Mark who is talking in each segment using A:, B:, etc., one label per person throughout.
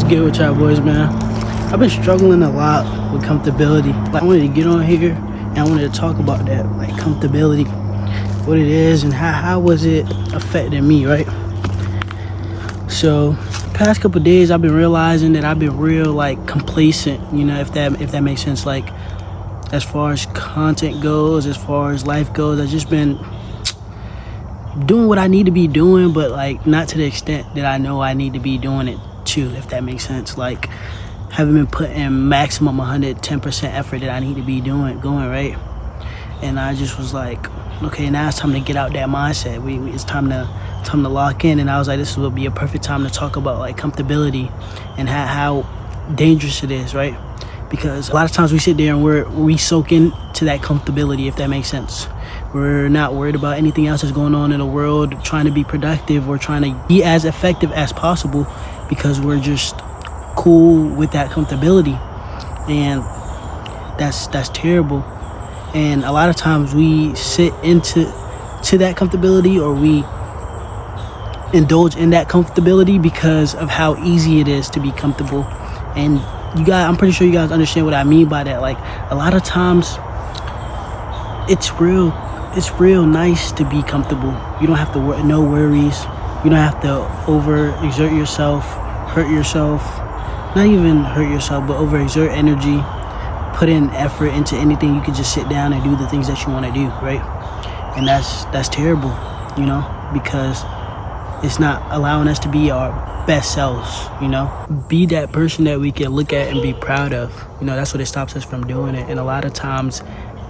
A: good with y'all boys, man? I've been struggling a lot with comfortability. Like, I wanted to get on here and I wanted to talk about that, like comfortability, what it is and how was it affecting me, right? So past couple days I've been realizing that I've been real like complacent, you know, if that makes sense. Like as far as content goes, as far as life goes, I've just been doing what I need to be doing, but like not to the extent that I know I need to be doing it too, if that makes sense. Like haven't been putting maximum 110% effort that I need to be going, right? And I just was like, okay, now it's time to get out that mindset. It's time to lock in. And I was like, this will be a perfect time to talk about like comfortability and how dangerous it is, right? Because a lot of times we sit there and we soak into that comfortability, if that makes sense. We're not worried about anything else that's going on in the world, trying to be productive. We're trying to be as effective as possible because we're just cool with that comfortability. And that's terrible. And a lot of times we sit into that comfortability, or we indulge in that comfortability because of how easy it is to be comfortable. And I'm pretty sure you guys understand what I mean by that. Like a lot of times it's real nice to be comfortable. You don't have to no worries. You don't have to overexert yourself, hurt yourself. Not even hurt yourself, but overexert energy, put in effort into anything. You can just sit down and do the things that you want to do, right? And that's terrible, you know, because it's not allowing us to be our best selves, you know? Be that person that we can look at and be proud of. You know, that's what it stops us from doing it. And a lot of times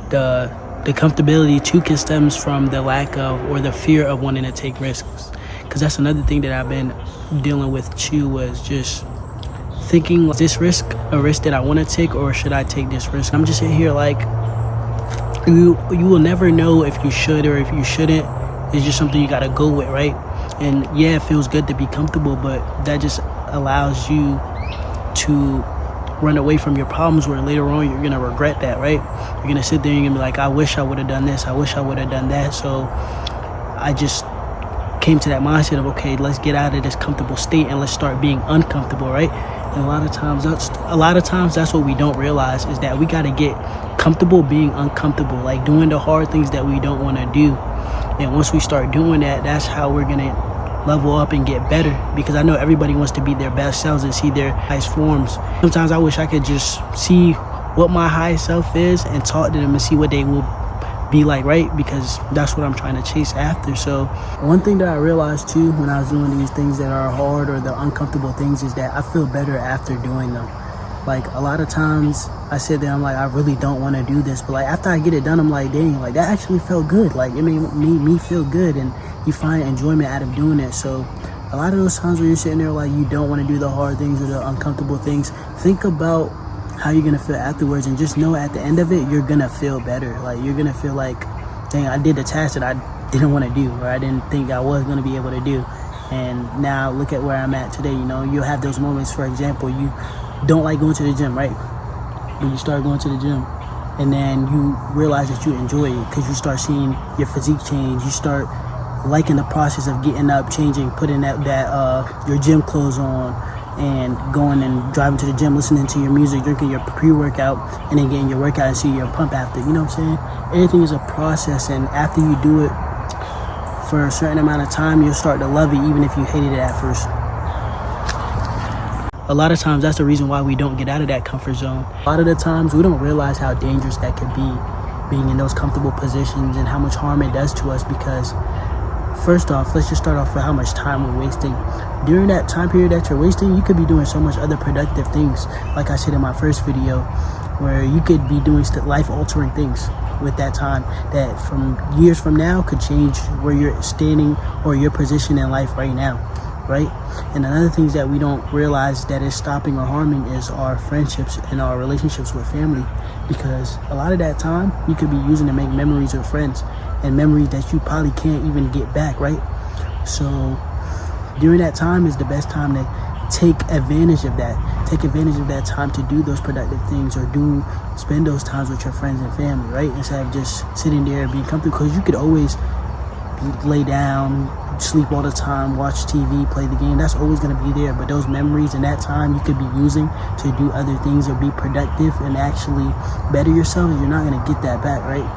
A: the comfortability too can stems from the lack of, or the fear of wanting to take risks. Because that's another thing that I've been dealing with too, was just thinking, is this risk a risk that I want to take, or should I take this risk? I'm just sitting here like, you will never know if you should or if you shouldn't. It's just something you got to go with, right? And yeah, it feels good to be comfortable, but that just allows you to run away from your problems, where later on you're going to regret that, right? You're going to sit there and you're going to be like, I wish I would have done this. I wish I would have done that. So I just came to that mindset of, okay, let's get out of this comfortable state and let's start being uncomfortable, right? And a lot of times that's what we don't realize, is that we got to get comfortable being uncomfortable, like doing the hard things that we don't want to do. And once we start doing that, that's how we're going to level up and get better. Because I know everybody wants to be their best selves and see their highest forms. Sometimes I wish I could just see what my highest self is and talk to them and see what they will be like, right? Because that's what I'm trying to chase after. So one thing that I realized too when I was doing these things that are hard or the uncomfortable things is that I feel better after doing them. Like a lot of times I sit there, I'm like, I really don't want to do this, but like after I get it done, I'm like, dang, like that actually felt good. Like it made me feel good, and you find enjoyment out of doing it. So a lot of those times where you're sitting there like you don't want to do the hard things or the uncomfortable things, think about how you're gonna feel afterwards, and just know at the end of it you're gonna feel better. Like you're gonna feel like, dang, I did the task that I didn't want to do, or I didn't think I was gonna be able to do, and now look at where I'm at today. You know, you'll have those moments. For example, you don't like going to the gym, right? When you start going to the gym and then you realize that you enjoy it because you start seeing your physique change, you start liking the process of getting up, changing, putting your gym clothes on, and going and driving to the gym, listening to your music, drinking your pre-workout, and then getting your workout and see your pump after. You know what I'm saying? Everything is a process, and after you do it for a certain amount of time, you'll start to love it, even if you hated it at first. A lot of times that's the reason why we don't get out of that comfort zone. A lot of the times we don't realize how dangerous that could be, being in those comfortable positions, and how much harm it does to us. Because first off, let's just start off with how much time we're wasting. During that time period that you're wasting, you could be doing so much other productive things. Like I said in my first video, where you could be doing life-altering things with that time that from years from now could change where you're standing or your position in life right now, right? And another thing that we don't realize that is stopping or harming is our friendships and our relationships with family. Because a lot of that time you could be using to make memories with friends, and memories that you probably can't even get back, right? So during that time is the best time to take advantage of that. Take advantage of that time to do those productive things, or spend those times with your friends and family, right? Instead of just sitting there and being comfortable, because you could always lay down, sleep all the time, watch TV, play the game, that's always going to be there. But those memories and that time you could be using to do other things or be productive and actually better yourself, you're not going to get that back, right?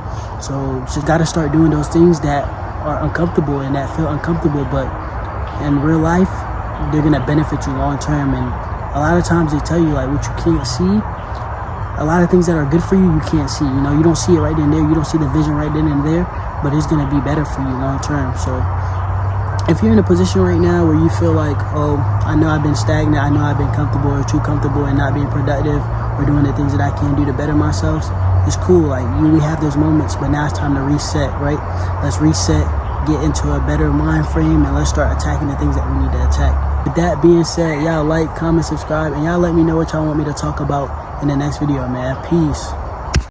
A: So just got to start doing those things that are uncomfortable and that feel uncomfortable, but in real life, they're going to benefit you long term. And a lot of times they tell you like what you can't see, a lot of things that are good for you, you can't see. You know, you don't see it right then and there, you don't see the vision right then and there, but it's going to be better for you long term. So if you're in a position right now where you feel like, oh, I know I've been stagnant, I know I've been comfortable or too comfortable and not being productive or doing the things that I can do to better myself, it's cool. Like, we have those moments, but now it's time to reset, right? Let's reset, get into a better mind frame, and let's start attacking the things that we need to attack. With that being said, y'all like, comment, subscribe, and y'all let me know what y'all want me to talk about in the next video, man. Peace.